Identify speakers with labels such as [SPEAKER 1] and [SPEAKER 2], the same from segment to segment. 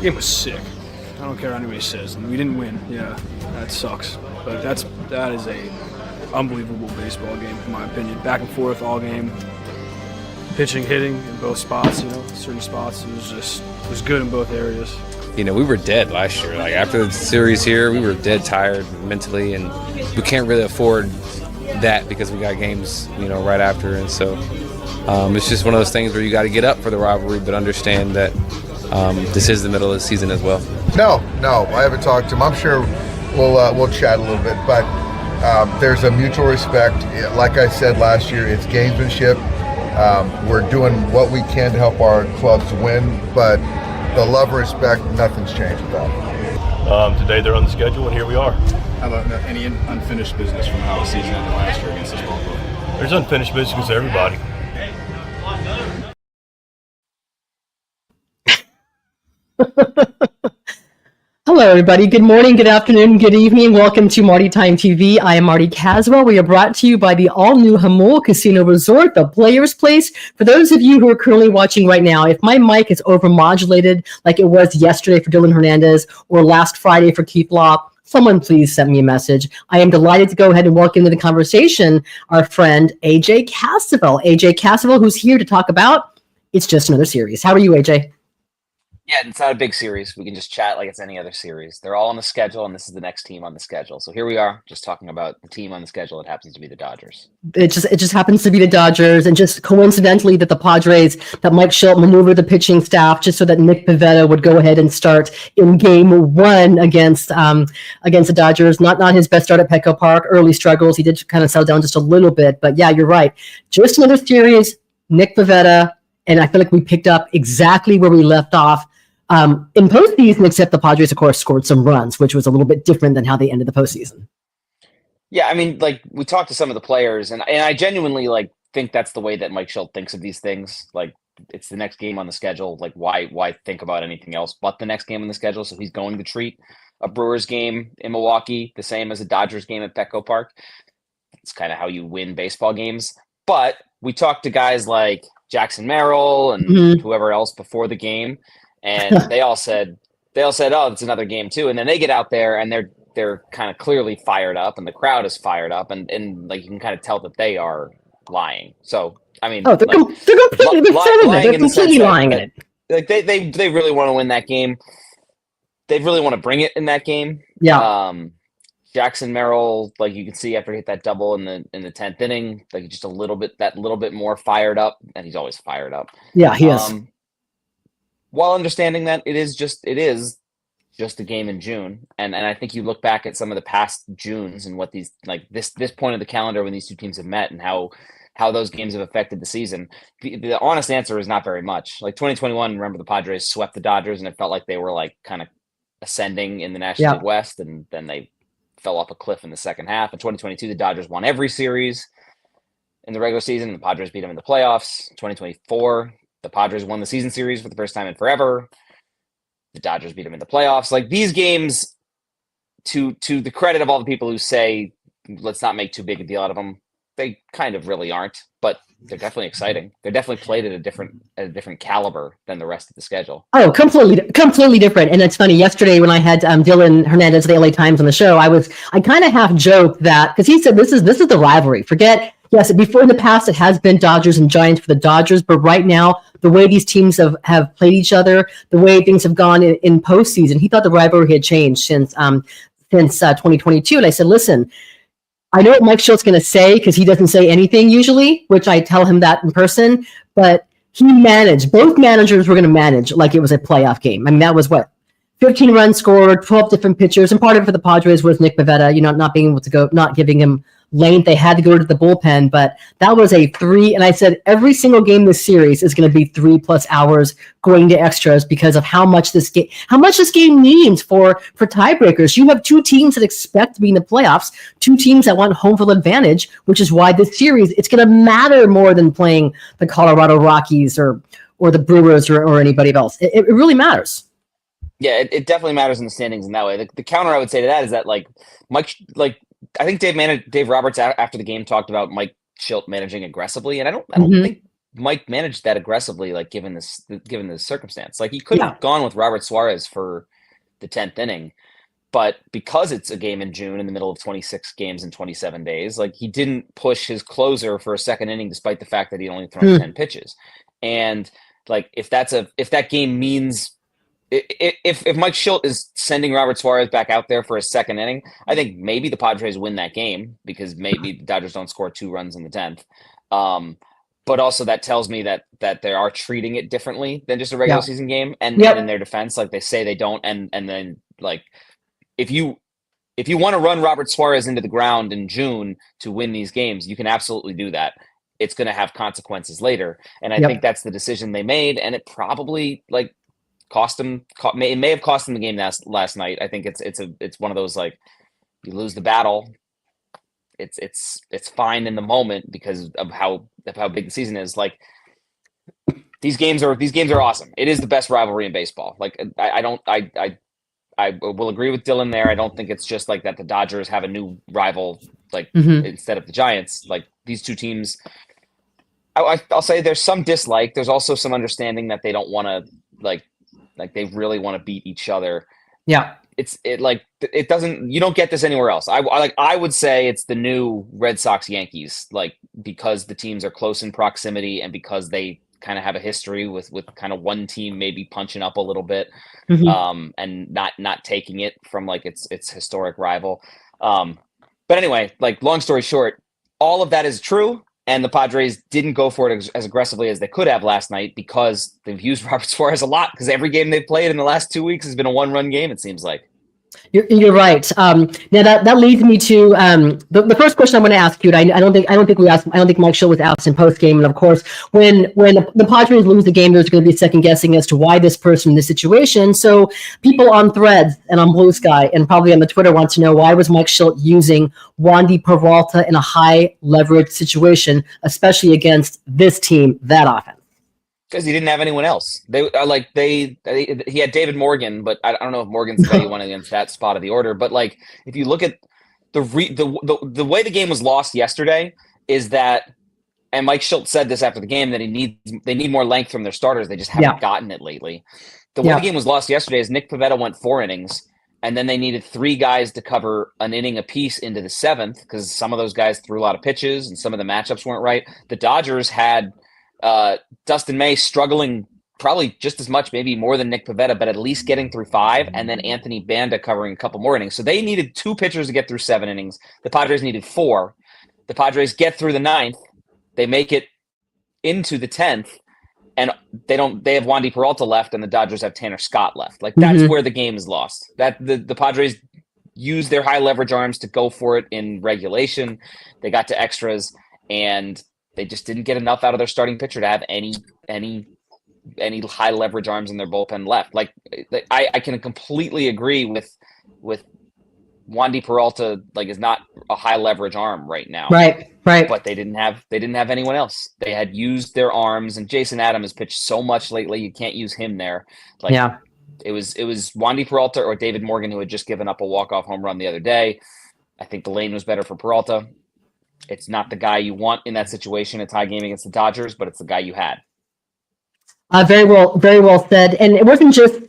[SPEAKER 1] The game was sick. I don't care what anybody says. We didn't win. Yeah, that sucks. But that is a unbelievable baseball game, in my opinion. Back and forth all game. Pitching, hitting in both spots, certain spots. It was good in both areas.
[SPEAKER 2] We were dead last year. Like, after the series here, we were dead tired mentally, and we can't really afford that because we got games, right after. And so it's just one of those things where you got to get up for the rivalry, but understand that this is the middle of the season as well.
[SPEAKER 3] No, I haven't talked to him. I'm sure we'll chat a little bit, but there's a mutual respect. Like I said last year, it's gamesmanship. We're doing what we can to help our clubs win, but the love and respect, nothing's changed with that.
[SPEAKER 4] Today they're on the schedule, and here we are.
[SPEAKER 5] How about any unfinished business from how the season ended last year against this ball club?
[SPEAKER 4] There's unfinished business against everybody.
[SPEAKER 6] Hello, everybody. Good morning, good afternoon, good evening. Welcome to Marty Time TV. I am Marty Cassavell. We are brought to you by the all-new Hamul Casino Resort, the Players Place. For those of you who are currently watching right now, if my mic is overmodulated like it was yesterday for Dylan Hernandez or last Friday for Keith Law, someone please send me a message. I am delighted to go ahead and welcome into the conversation our friend AJ Cassavell. AJ Cassavell, who's here to talk about It's Just Another Series. How are you, AJ?
[SPEAKER 7] Yeah, it's not a big series. We can just chat like it's any other series. They're all on the schedule, and this is the next team on the schedule. So here we are, just talking about the team on the schedule. It happens to be the Dodgers.
[SPEAKER 6] It just happens to be the Dodgers, and just coincidentally that the Padres, that Mike Shildt maneuvered the pitching staff just so that Nick Pivetta would go ahead and start in Game 1 against the Dodgers. Not his best start at Petco Park. Early struggles. He did kind of settle down just a little bit, but yeah, you're right. Just another series. Nick Pivetta, and I feel like we picked up exactly where we left off. In postseason, except the Padres, of course, scored some runs, which was a little bit different than how they ended the postseason.
[SPEAKER 7] Yeah, I mean, like, we talked to some of the players, and I genuinely, think that's the way that Mike Shildt thinks of these things. Like, it's the next game on the schedule. Like, why think about anything else but the next game on the schedule? So he's going to treat a Brewers game in Milwaukee the same as a Dodgers game at Petco Park. It's kind of how you win baseball games. But we talked to guys like Jackson Merrill and whoever else before the game, and they all said, oh, it's another game too. And then they get out there and they're kind of clearly fired up, and the crowd is fired up, and like, you can kind of tell that they are lying. So I mean,
[SPEAKER 6] they're completely lying in it.
[SPEAKER 7] Like, they really want to win that game. They really want to bring it in that game.
[SPEAKER 6] Yeah.
[SPEAKER 7] Jackson Merrill, like, you can see after he hit that double in the 10th inning, like, just a little bit more fired up, and he's always fired up.
[SPEAKER 6] Yeah, he is.
[SPEAKER 7] While understanding that it is just a game in June, and I think you look back at some of the past Junes and what these, like, this point of the calendar when these two teams have met and how those games have affected the season. The honest answer is not very much. Like, 2021, remember, the Padres swept the Dodgers, and it felt like they were, like, kind of ascending in the National League West, and then they fell off a cliff in the second half. In 2022, the Dodgers won every series in the regular season. The Padres beat them in the playoffs. 2024, the Padres won the season series for the first time in forever. The Dodgers beat them in the playoffs. Like, these games, to the credit of all the people who say, let's not make too big a deal out of them, they kind of really aren't, but they're definitely exciting. They're definitely played at a different caliber than the rest of the schedule. Oh,
[SPEAKER 6] completely different. And it's funny, yesterday when I had Dylan Hernandez of the LA Times on the show, I kind of half joked that, because he said this is the rivalry. Yes, before in the past it has been Dodgers and Giants for the Dodgers, but right now the way these teams have played each other, the way things have gone in postseason, he thought the rivalry had changed since 2022. And I said, listen, I know what Mike Shildt's going to say, because he doesn't say anything usually, which I tell him that in person, but both managers were going to manage like it was a playoff game. I mean, that was 15 runs scored, 12 different pitchers, and part of it for the Padres was Nick Pivetta, not being able to go, not giving him length. They had to go to the bullpen, but that was a 3. And I said every single game this series is going to be 3+ hours going to extras because of how much this game means for tiebreakers. You have two teams that expect to be in the playoffs, two teams that want home field advantage, which is why this series, it's going to matter more than playing the Colorado Rockies or the Brewers or anybody else. It really matters.
[SPEAKER 7] Yeah, it definitely matters in the standings in that way. The counter I would say to that is that, like, Mike, I think Dave Roberts after the game talked about Mike Shildt managing aggressively, and I don't think Mike managed that aggressively, like given the circumstance. Like he could have gone with Robert Suarez for the 10th inning, but because it's a game in June in the middle of 26 games in 27 days, like he didn't push his closer for a second inning, despite the fact that he only thrown 10 pitches. And like, if that game means, if Mike Shildt is sending Robert Suarez back out there for a second inning, I think maybe the Padres win that game because maybe the Dodgers don't score 2 runs in the 10th. But also that tells me that they are treating it differently than just a regular season game. And in their defense, like they say they don't. And then like, if you want to run Robert Suarez into the ground in June to win these games, you can absolutely do that. It's going to have consequences later. And I think that's the decision they made. And it probably like it may have cost them the game last night. I think it's one of those, like, you lose the battle, it's fine in the moment because of how big the season is. Like, these games are awesome. It is the best rivalry in baseball. Like, I will agree with Dylan there. I don't think it's just like that the Dodgers have a new rival, like, instead of the Giants. Like, these two teams, I'll say there's some dislike. There's also some understanding that they don't want to, like they really want to beat each other. Yeah. It doesn't, you don't get this anywhere else. I would say it's the new Red Sox Yankees, like, because the teams are close in proximity and because they kind of have a history with kind of one team maybe punching up a little bit, and not taking it from like its historic rival. But anyway, like, long story short, all of that is true. And the Padres didn't go for it as aggressively as they could have last night because they've used Robert Suarez a lot, because every game they've played in the last 2 weeks has been a 1-run game, it seems like.
[SPEAKER 6] You're right. Now that leads me to the first question I'm going to ask you. I don't think Mike Shildt was asked in post game. And of course, when the Padres lose the game, there's going to be second guessing as to why this person in this situation. So people on Threads and on Blue Sky and probably on the Twitter want to know, why was Mike Shildt using Wandy Peralta in a high leverage situation, especially against this team that often?
[SPEAKER 7] Because he didn't have anyone else. He had David Morgan, but I don't know if Morgan's the guy he went against that spot of the order. But like, if you look at the way the game was lost yesterday, is that, and Mike Shildt said this after the game, that they need more length from their starters. They just haven't gotten it lately. The way the game was lost yesterday is Nick Pivetta went 4 innings, and then they needed 3 guys to cover an inning apiece into the 7th, because some of those guys threw a lot of pitches and some of the matchups weren't right. The Dodgers had Dustin May struggling probably just as much, maybe more than Nick Pivetta, but at least getting through 5, and then Anthony Banda covering a couple more innings. So they needed 2 pitchers to get through 7 innings. The Padres needed 4. The Padres get through the 9th. They make it into the 10th, and they have Wandy Peralta left, and the Dodgers have Tanner Scott left. Like, that's where the game is lost. That the Padres used their high leverage arms to go for it in regulation. They got to extras, and they just didn't get enough out of their starting pitcher to have any high leverage arms in their bullpen left. Like, I can completely agree with Wandy Peralta, like, is not a high leverage arm right now. Right. But they didn't have anyone else. They had used their arms, and Jason Adam has pitched so much lately, you can't use him there. Like, it was Wandy Peralta or David Morgan, who had just given up a walk-off home run the other day. I think the lane was better for Peralta. It's not the guy you want in that situation, a tie game against the Dodgers, but it's the guy you had. Very well said. And it wasn't just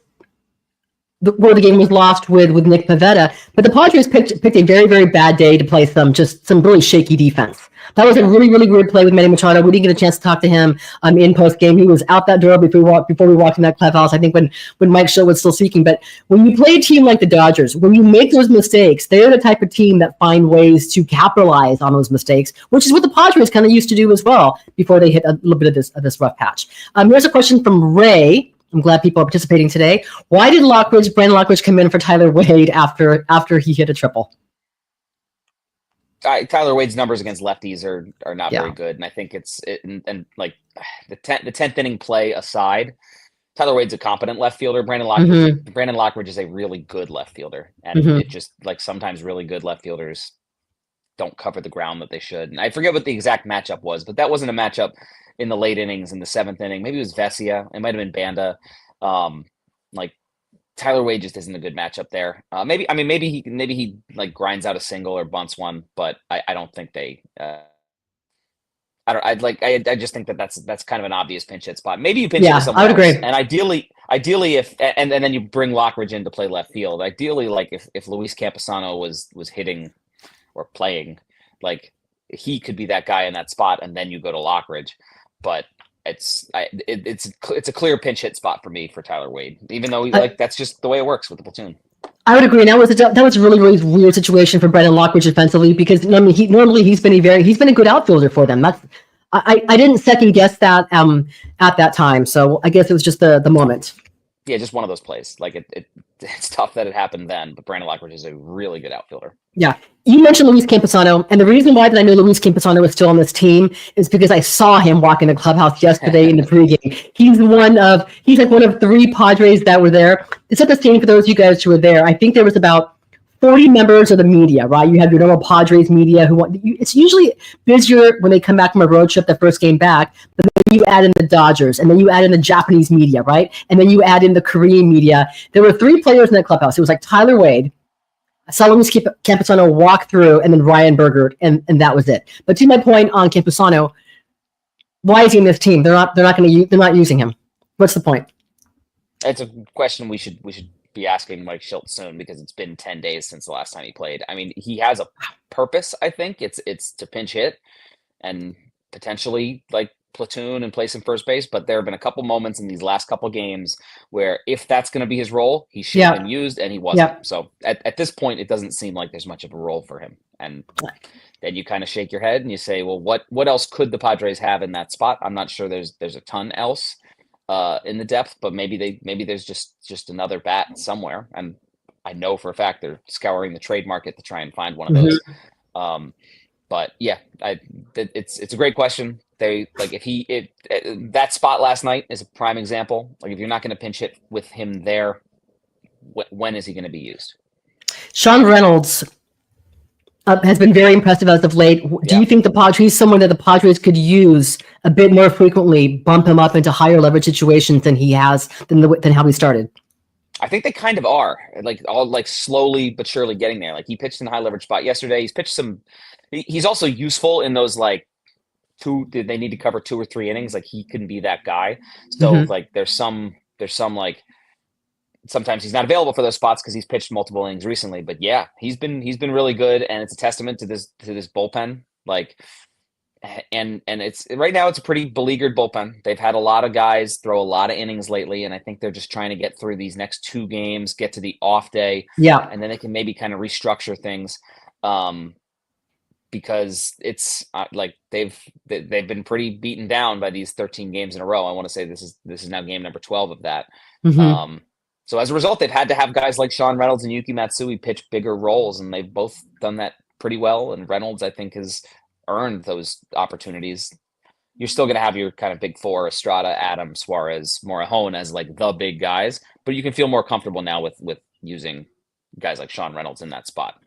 [SPEAKER 7] where the game was lost with Nick Pivetta, but the Padres picked a very, very bad day to play some really shaky defense. That was a really, really weird play with Manny Machado. We didn't get a chance to talk to him in post game. He was out that door before we walked in that clubhouse, I think, when Mike Shildt was still speaking. But when you play a team like the Dodgers, when you make those mistakes, they're the type of team that find ways to capitalize on those mistakes, which is what the Padres kind of used to do as well before they hit a little bit of this rough patch. Here's a question from Ray. I'm glad people are participating today. Why did Brandon Lockridge come in for Tyler Wade after he hit a triple? Tyler Wade's numbers against lefties are not very good, and I think like the 10th inning play aside, Tyler Wade's a competent left fielder. Brandon Lockridge is a really good left fielder, and it just, like, sometimes really good left fielders don't cover the ground that they should. And I forget what the exact matchup was, but that wasn't a matchup in the late innings in the 7th inning. Maybe it was Vesia. It might have been Banda. Like, Tyler Wade just isn't a good matchup there. Maybe he like grinds out a single or bunts one, but I don't think I just think that's kind of an obvious pinch hit spot. Maybe you pinch hit to someone
[SPEAKER 6] I would
[SPEAKER 7] else.
[SPEAKER 6] agree.
[SPEAKER 7] And ideally if and then you bring Lockridge in to play left field. Ideally, like if Luis Campusano was hitting or playing, like he could be that guy in that spot, and then you go to Lockridge. But it's a clear pinch hit spot for me for Tyler Wade, even though that's just the way it works with the platoon.
[SPEAKER 6] I would agree. And that was a really, really weird situation for Brendan Lockridge defensively, because normally he's been a good outfielder for them. I didn't second guess that at that time. So I guess it was just the moment.
[SPEAKER 7] Yeah, just one of those plays. Like it's tough that it happened then, but Brandon Lockridge is a really good outfielder.
[SPEAKER 6] Yeah. You mentioned Luis Campusano, and the reason why that I know Luis Campusano was still on this team is because I saw him walk in the clubhouse yesterday in the pregame. He's like one of 3 Padres that were there. To set the scene for those of you guys who were there, I think there was about 40 members of the media, right? You have your normal Padres media it's usually busier when they come back from a road trip, the first game back, but then you add in the Dodgers, and then you add in the Japanese media, right? And then you add in the Korean media. There were 3 players in that clubhouse. It was like Tyler Wade, I saw Luis Campusano walk through, and then Ryan Bergert, and that was it. But to my point on Campusano, why is he in this team? They're not using him. What's the point?
[SPEAKER 7] It's a question we should be asking Mike Shildt soon, because it's been 10 days since the last time he played. I mean, he has a purpose. I think it's to pinch hit and potentially like platoon and play some first base. But there have been a couple moments in these last couple games where if that's going to be his role, he should have been used, and he wasn't.
[SPEAKER 6] Yeah.
[SPEAKER 7] So at this point, it doesn't seem like there's much of a role for him. And then you kind of shake your head and you say, well, what else could the Padres have in that spot? I'm not sure there's a ton else in the depth, but maybe there's just another bat somewhere. And I know for a fact they're scouring the trade market to try and find one of those. But yeah, it's a great question. They that spot last night is a prime example. Like, if you're not going to pinch hit with him there, when is he going to be used?
[SPEAKER 6] Sean Reynolds has been very impressive as of late. Do you think he's someone that the Padres could use a bit more frequently, bump him up into higher leverage situations than he has than how he started?
[SPEAKER 7] I think they kind of are, all slowly but surely getting there. Like, he pitched in a high leverage spot yesterday. He's pitched some. He's also useful in those they need to cover 2 or 3 innings. Like, he can be that guy. So there's some sometimes he's not available for those spots because he's pitched multiple innings recently. But yeah, he's been really good, and it's a testament to this bullpen. And it's right now it's a pretty beleaguered bullpen. They've had a lot of guys throw a lot of innings lately, and I think they're just trying to get through these next 2 games, get to the off day, and then they can maybe kind of restructure things. Because it's they've been pretty beaten down by these 13 games in a row. I want to say this is now game number 12 of that. So as a result, they've had to have guys like Sean Reynolds and Yuki Matsui pitch bigger roles, and they've both done that pretty well. And Reynolds, I think, has earned those opportunities. You're still going to have your kind of big 4, Estrada, Adams, Suarez, Morejon as the big guys, but you can feel more comfortable now with using guys like Sean Reynolds in that spot.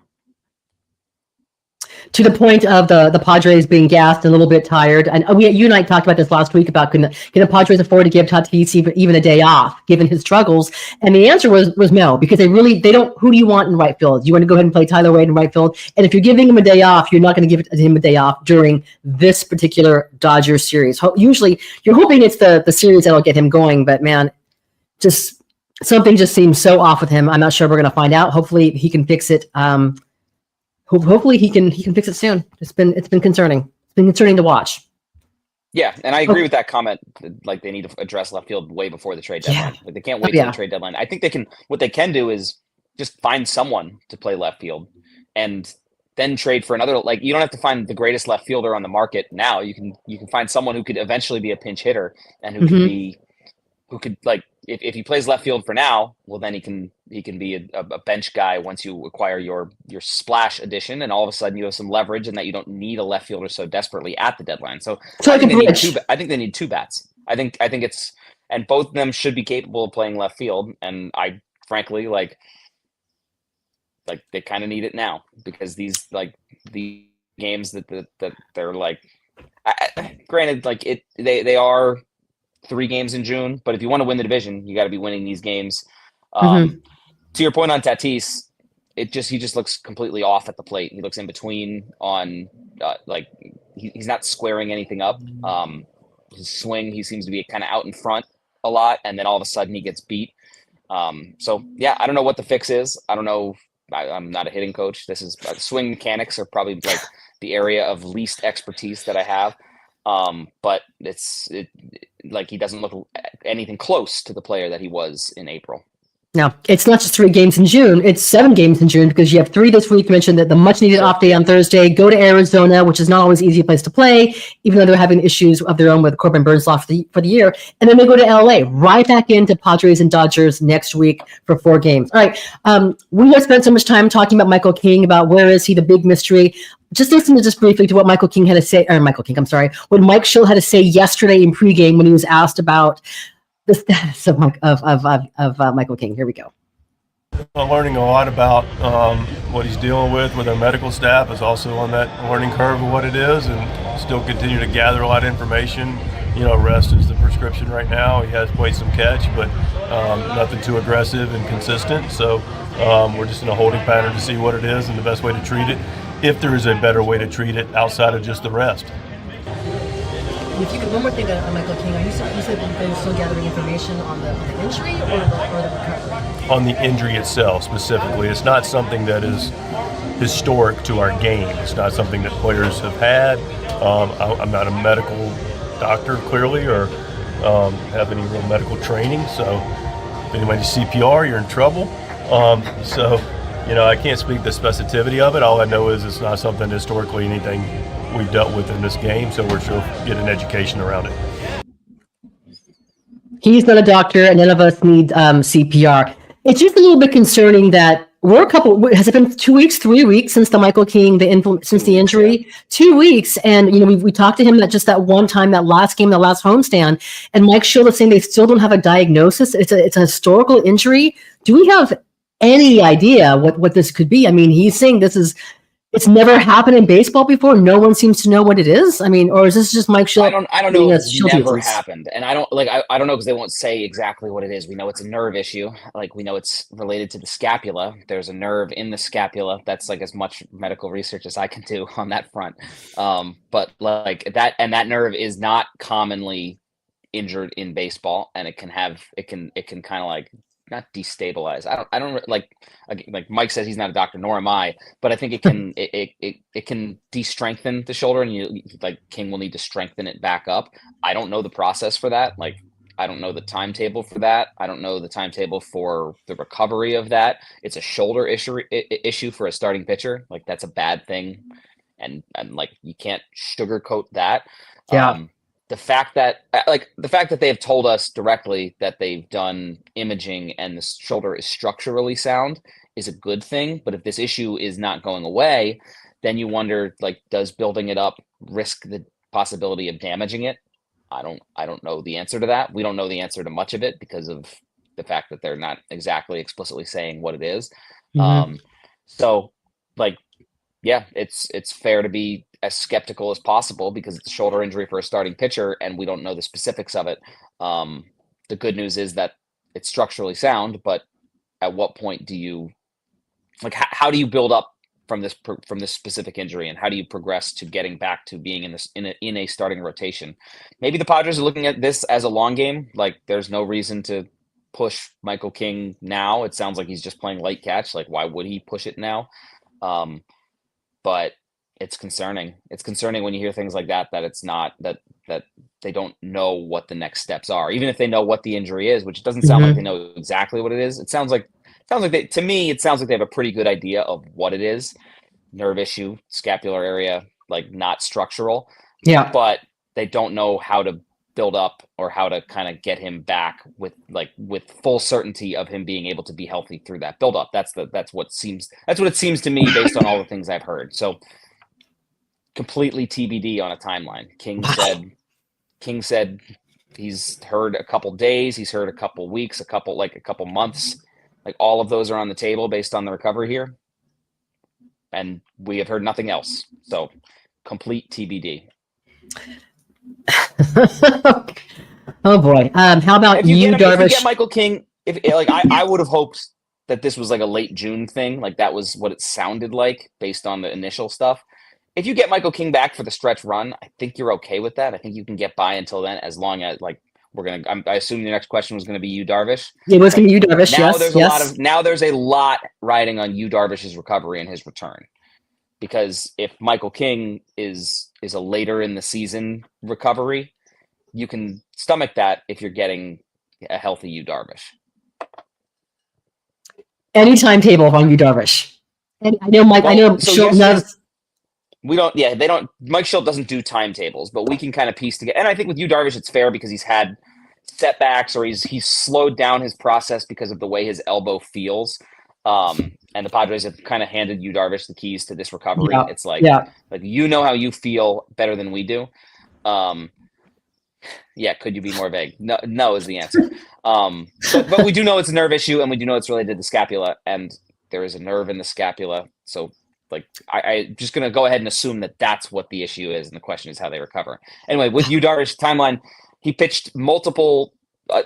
[SPEAKER 6] To the point of the Padres being gassed and a little bit tired, and you and I talked about this last week about can the Padres afford to give Tatis even a day off given his struggles? And the answer was no, because they don't. Who do you want in right field? You want to go ahead and play Tyler Wade in right field, and if you're giving him a day off, you're not going to give him a day off during this particular Dodgers series. Usually, you're hoping it's the series that'll get him going, but man, just something just seems so off with him. I'm not sure we're going to find out. Hopefully, he can fix it. Hopefully he can fix it soon. It's been concerning. It's been concerning to watch.
[SPEAKER 7] Yeah, and I agree with that comment. They need to address left field way before the trade deadline. They can't wait till the trade deadline. I think they can. What they can do is just find someone to play left field, and then trade for another. You don't have to find the greatest left fielder on the market now. You can find someone who could eventually be a pinch hitter and who could if he plays left field for now, well, then he can be a bench guy once you acquire your splash addition, and all of a sudden you have some leverage, and that you don't need a left fielder so desperately at the deadline. So I think they need 2 bats. I think and both of them should be capable of playing left field. And I frankly they kind of need it now, because these games that they're granted, they are 3 games in June, but if you want to win the division, you got to be winning these games. To your point on Tatis, he just looks completely off at the plate. He looks in between on like he's not squaring anything up. His swing, he seems to be kind of out in front a lot, and then all of a sudden he gets beat. So yeah, I don't know what the fix is. I don't know. I'm not a hitting coach. This is swing mechanics are probably like the area of least expertise that I have. But like he doesn't look anything close to the player that he was in April.
[SPEAKER 6] Now, it's not just 3 games in June, it's 7 games in June because you have 3 this week. You mentioned that the much needed off day on Thursday, go to Arizona, which is not always an easy place to play, even though they're having issues of their own with Corbin Burns lost for the year. And then they go to LA, right back into Padres and Dodgers next week for 4 games. All right. We have spent so much time talking about Michael King, about where is he, the big mystery. Just listen to just briefly to what what Mike Shildt had to say yesterday in pregame when he was asked about the status of Michael King. Here we go.
[SPEAKER 4] I'm learning a lot about what he's dealing with our medical staff. Is also on that learning curve of what it is, and still continue to gather a lot of information. Rest is the prescription right now. He has played some catch, but nothing too aggressive and consistent. So we're just in a holding pattern to see what it is and the best way to treat it, if there is a better way to treat it outside of just the rest.
[SPEAKER 6] If you could, one more thing on Michael King, you said that you're still gathering information on the injury or the recovery?
[SPEAKER 4] On the injury itself specifically. It's not something that is historic to our game. It's not something that players have had. I'm not a medical doctor, clearly, or have any real medical training. So if anybody's CPR, you're in trouble. I can't speak the specificity of it. All I know is it's not something historically anything we've dealt with in this game, so we're sure get an education around it.
[SPEAKER 6] He's not a doctor, and none of us need CPR. It's just a little bit concerning that has it been 2 weeks, 3 weeks since the Michael King, since the injury? 2 weeks, and we talked to him that one time, that last game, the last homestand, and Mike Shildt is saying they still don't have a diagnosis. It's a historical injury. Do we have any idea what this could be? I mean, he's saying it's never happened in baseball before. No one seems to know what it is. I mean, or is this just Mike Shildt?
[SPEAKER 7] I don't know if it's never happened. And I don't know because they won't say exactly what it is. We know it's a nerve issue. Like, we know it's related to the scapula. There's a nerve in the scapula. That's like as much medical research as I can do on that front. But like that, and that nerve is not commonly injured in baseball, and it can kind of like not destabilize. I don't like Mike says he's not a doctor, nor am I, but I think it can de-strengthen the shoulder, and King will need to strengthen it back up. I don't know the process for that. Like, I don't know the timetable for that. I don't know the timetable for the recovery of that. It's a shoulder issue for a starting pitcher. Like, that's a bad thing, and like, you can't sugarcoat that.
[SPEAKER 6] Yeah.
[SPEAKER 7] The fact that they have told us directly that they've done imaging and the shoulder is structurally sound is a good thing. But if this issue is not going away, then you wonder, like, does building it up risk the possibility of damaging it? I don't know the answer to that. We don't know the answer to much of it because of the fact that they're not exactly explicitly saying what it is.
[SPEAKER 6] Mm-hmm.
[SPEAKER 7] So, like, yeah, it's fair to be as skeptical as possible because it's a shoulder injury for a starting pitcher and we don't know the specifics of it. The good news is that it's structurally sound, but at what point do you, like, how do you build up from this specific injury, and how do you progress to getting back to being in a starting rotation? Maybe the Padres are looking at this as a long game. Like, there's no reason to push Michael King now. It sounds like he's just playing light catch. Like, why would he push it now? But it's concerning. It's concerning when you hear things like that it's not that they don't know what the next steps are, even if they know what the injury is, which doesn't sound like they know exactly what it is. It sounds like they have a pretty good idea of what it is. Nerve issue, scapular area, like, not structural.
[SPEAKER 6] Yeah. But
[SPEAKER 7] they don't know how to build up or how to kind of get him back with full certainty of him being able to be healthy through that build up. That's what it seems to me based on all the things I've heard. So completely TBD on a timeline. King said he's heard a couple days, he's heard a couple weeks, a couple months. Like, all of those are on the table based on the recovery here. And we have heard nothing else. So complete TBD.
[SPEAKER 6] Oh boy. How about Yu Darvish?
[SPEAKER 7] If you get Michael King, I would have hoped that this was like a late June thing. Like that was what it sounded like based on the initial stuff. If you get Michael King back for the stretch run, I think you're okay with that. I think you can get by until then, as long as like I assume your next question was going to be Yu Darvish.
[SPEAKER 6] It was going to be Yu Darvish.
[SPEAKER 7] Now
[SPEAKER 6] Yes,
[SPEAKER 7] there's a lot riding on Yu Darvish's recovery and his return, because if Michael King is a later in the season recovery, you can stomach that if you're getting a healthy Yu Darvish.
[SPEAKER 6] Any timetable on Yu Darvish? And I know Mike. I know Shildt knows.
[SPEAKER 7] We don't. Yeah, they don't. Mike Shildt doesn't do timetables, but we can kind of piece together. And I think with Yu Darvish, it's fair because he's had setbacks or he's slowed down his process because of the way his elbow feels. And the Padres have kind of handed Yu Darvish the keys to this recovery.
[SPEAKER 6] Yeah.
[SPEAKER 7] It's like you know how you feel better than we do. Yeah, could you be more vague? No is the answer. But we do know it's a nerve issue, and we do know it's related to the scapula, and there is a nerve in the scapula. So, like, I'm just going to go ahead and assume that that's what the issue is, and the question is how they recover. Anyway, with Yu Darvish timeline, he pitched multiple,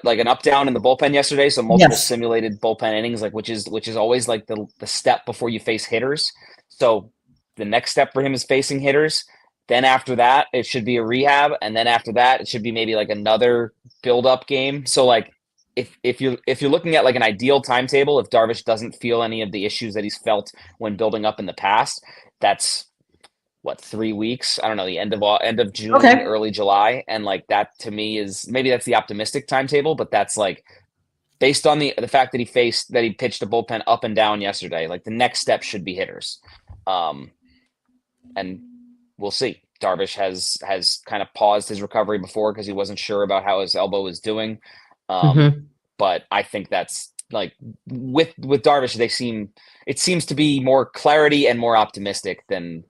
[SPEAKER 7] like an up down in the bullpen yesterday, so multiple simulated bullpen innings, like which is always like the step before you face hitters. So the next step for him is facing hitters. Then after that, it should be a rehab, and then after that, it should be maybe like another build-up game. So like, if you're looking at like an ideal timetable, if Darvish doesn't feel any of the issues that he's felt when building up in the past, that's what, 3 weeks? I don't know, the end of June, early July, and like that to me is maybe that's the optimistic timetable, but that's like based on the fact that he pitched a bullpen up and down yesterday. Like the next step should be hitters, and we'll see. Darvish has kind of paused his recovery before because he wasn't sure about how his elbow was doing. But I think that's like with Darvish, it seems to be more clarity and more optimistic and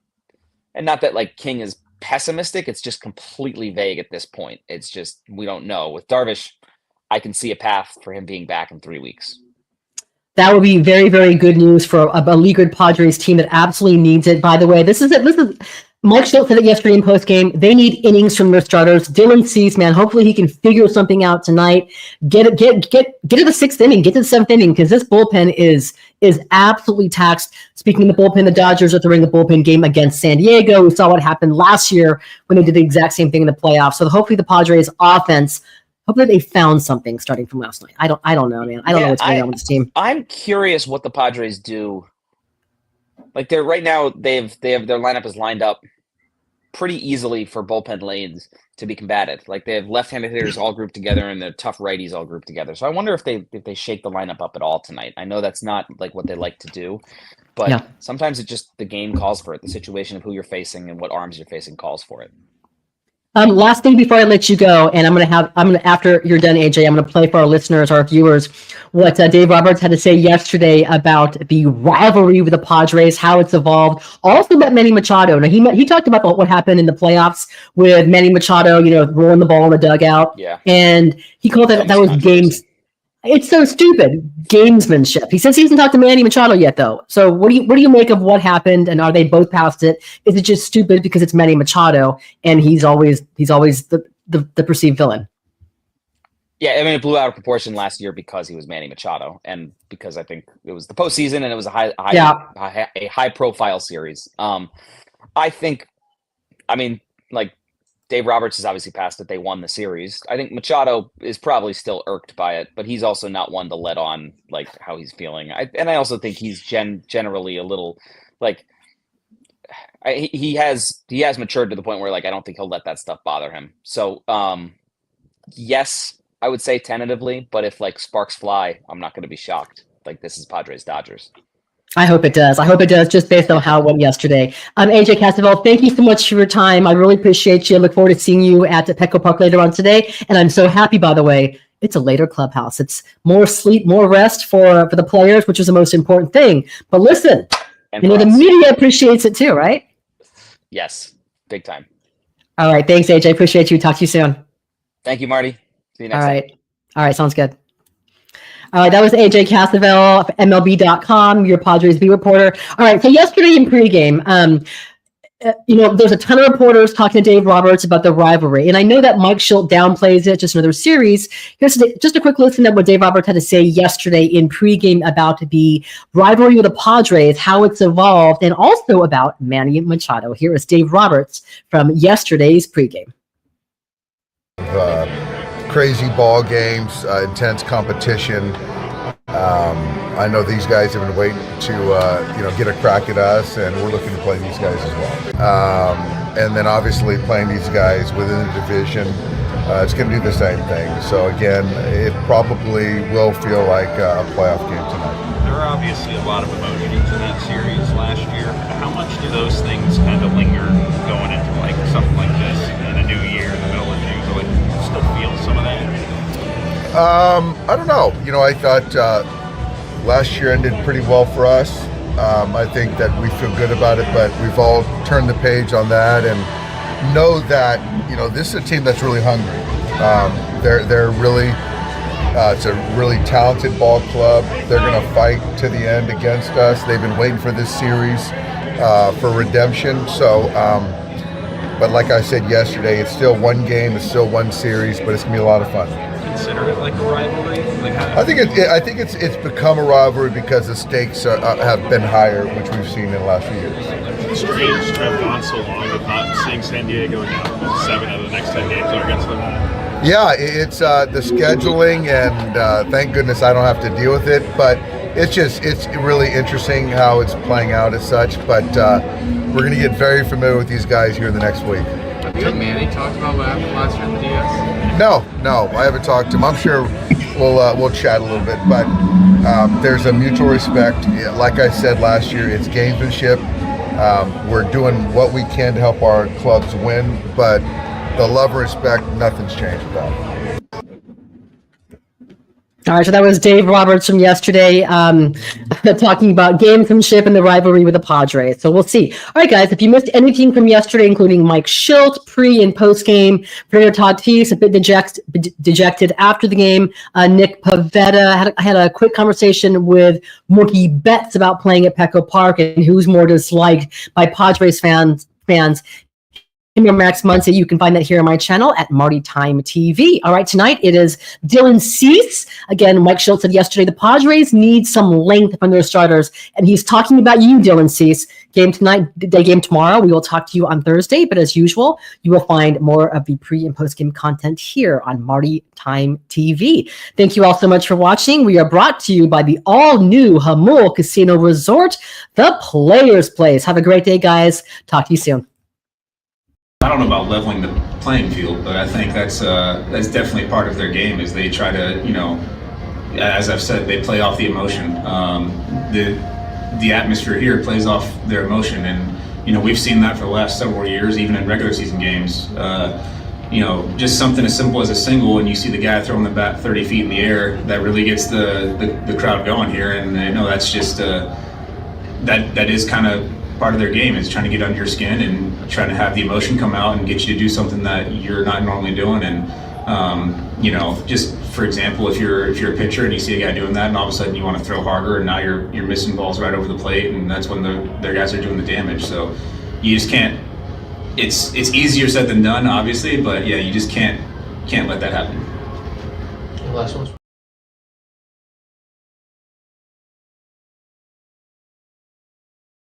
[SPEAKER 7] not that like King is pessimistic. It's just completely vague at this point. It's just, we don't know. With Darvish, I can see a path for him being back in 3 weeks.
[SPEAKER 6] That would be very, very good news for a beleaguered Padres team that absolutely needs it. By the way, this is Mike Shildt said it yesterday in postgame. They need innings from their starters. Dylan Cease, man, hopefully he can figure something out tonight. Get to the sixth inning, get to the seventh inning, because this bullpen is absolutely taxed. Speaking of the bullpen, the Dodgers are throwing the bullpen game against San Diego. We saw what happened last year when they did the exact same thing in the playoffs. So hopefully the Padres offense, hopefully they found something starting from last night. I don't know, man. I don't know what's going on with this team.
[SPEAKER 7] I'm curious what the Padres do. Like they're right now, they have their lineup is lined up pretty easily for bullpen lanes to be combated. Like they have left-handed hitters all grouped together and the tough righties all grouped together. So I wonder if they shake the lineup up at all tonight. I know that's not like what they like to do, but sometimes it just, the game calls for it. The situation of who you're facing and what arms you're facing calls for it.
[SPEAKER 6] Last thing before I let you go, and I'm gonna after you're done, AJ, I'm gonna play for our listeners, our viewers, what Dave Roberts had to say yesterday about the rivalry with the Padres, how it's evolved. Also about Manny Machado. Now he talked about what happened in the playoffs with Manny Machado, rolling the ball in the dugout.
[SPEAKER 7] Yeah.
[SPEAKER 6] And he called that was games. It's so stupid. Gamesmanship. He says he hasn't talked to Manny Machado yet, though. So what do you make of what happened? And are they both past it? Is it just stupid because it's Manny Machado and he's always the perceived villain?
[SPEAKER 7] Yeah, I mean, it blew out of proportion last year because he was Manny Machado, and because I think it was the postseason and it was a high profile series. I think, like, Dave Roberts is obviously past it. They won the series. I think Machado is probably still irked by it, but he's also not one to let on like how he's feeling. I also think he's generally a little like he has matured to the point where like I don't think he'll let that stuff bother him. So yes, I would say tentatively, but if like sparks fly, I'm not going to be shocked. Like this is Padres Dodgers.
[SPEAKER 6] I hope it does. Just based on how it went yesterday. AJ Cassavell, thank you so much for your time. I really appreciate you. I look forward to seeing you at the Petco Park later on today. And I'm so happy, by the way, it's a later clubhouse. It's more sleep, more rest for the players, which is the most important thing. But listen, the media appreciates it too, right?
[SPEAKER 7] Yes, big time.
[SPEAKER 6] All right. Thanks, AJ. Appreciate you. Talk to you soon.
[SPEAKER 7] Thank you, Marty. See you next time.
[SPEAKER 6] All right. Sounds good. All right, that was AJ Cassavell, MLB.com, your Padres beat reporter. All right, so yesterday in pregame, there's a ton of reporters talking to Dave Roberts about the rivalry. And I know that Mike Shildt downplays it, just another series. Here's just a quick listen to what Dave Roberts had to say yesterday in pregame about the rivalry with the Padres, how it's evolved, and also about Manny Machado. Here is Dave Roberts from yesterday's pregame.
[SPEAKER 3] Crazy ball games, intense competition. I know these guys have been waiting to get a crack at us, and we're looking to play these guys as well. And then obviously playing these guys within the division, it's going to do the same thing. So again, it probably will feel like a playoff game tonight.
[SPEAKER 5] There are obviously a lot of emotions in that series last year. How much do those things kind of linger going into like something like this in a new year in the middle of June? So like still feel some of that?
[SPEAKER 3] I don't know. I thought last year ended pretty well for us. I think that we feel good about it, but we've all turned the page on that and know that this is a team that's really hungry. They're really it's a really talented ball club. They're going to fight to the end against us. They've been waiting for this series for redemption. So, but like I said yesterday, it's still one game, it's still one series, but it's going to be a lot of fun.
[SPEAKER 5] Consider it like a rivalry?
[SPEAKER 3] I think it's become a rivalry because the stakes have been higher, which we've seen in the last few years.
[SPEAKER 5] It's strange to have gone so long with not seeing San Diego now. 7 out of the next 10 games are against them.
[SPEAKER 3] Yeah, it's the scheduling, and thank goodness I don't have to deal with it. But it's really interesting how it's playing out as such. But we're going to get very familiar with these guys here in the next week.
[SPEAKER 8] Have you and Manny talked about what happened last year in the DS?
[SPEAKER 3] No, I haven't talked to him. I'm sure we'll chat a little bit, but there's a mutual respect. Like I said last year, it's gamesmanship. We're doing what we can to help our clubs win, but the love and respect, nothing's changed with that.
[SPEAKER 6] All right, so that was Dave Roberts from yesterday talking about gamesmanship and the rivalry with the Padres. So we'll see. All right, guys, if you missed anything from yesterday, including Mike Shildt, pre- and post-game, Fernando Tatis, a bit dejected after the game, Nick Pavetta, I had a quick conversation with Mookie Betts about playing at Petco Park and who's more disliked by Padres fans. Max Muncy. You can find that here on my channel at Marty Time TV. All right, tonight it is Dylan Cease. Again, Mike Shildt said yesterday the Padres need some length from their starters, and he's talking about you, Dylan Cease. Game tonight, day game tomorrow. We will talk to you on Thursday, but as usual, you will find more of the pre- and post-game content here on Marty Time TV. Thank you all so much for watching. We are brought to you by the all-new Hamul Casino Resort, the Players Place. Have a great day, guys. Talk to you soon.
[SPEAKER 5] I don't know about leveling the playing field, but I think that's definitely part of their game. Is they try to, as I've said, they play off the emotion. The atmosphere here plays off their emotion, and we've seen that for the last several years, even in regular season games. Just something as simple as a single, and you see the guy throwing the bat 30 feet in the air, that really gets the crowd going here, and that's just that is kind of part of their game, is trying to get under your skin and trying to have the emotion come out and get you to do something that you're not normally doing. And just for example, if you're a pitcher and you see a guy doing that, and all of a sudden you want to throw harder, and now you're missing balls right over the plate, and that's when their guys are doing the damage. So you just can't. It's easier said than done, obviously, but yeah, you just can't let that happen.
[SPEAKER 8] The last one's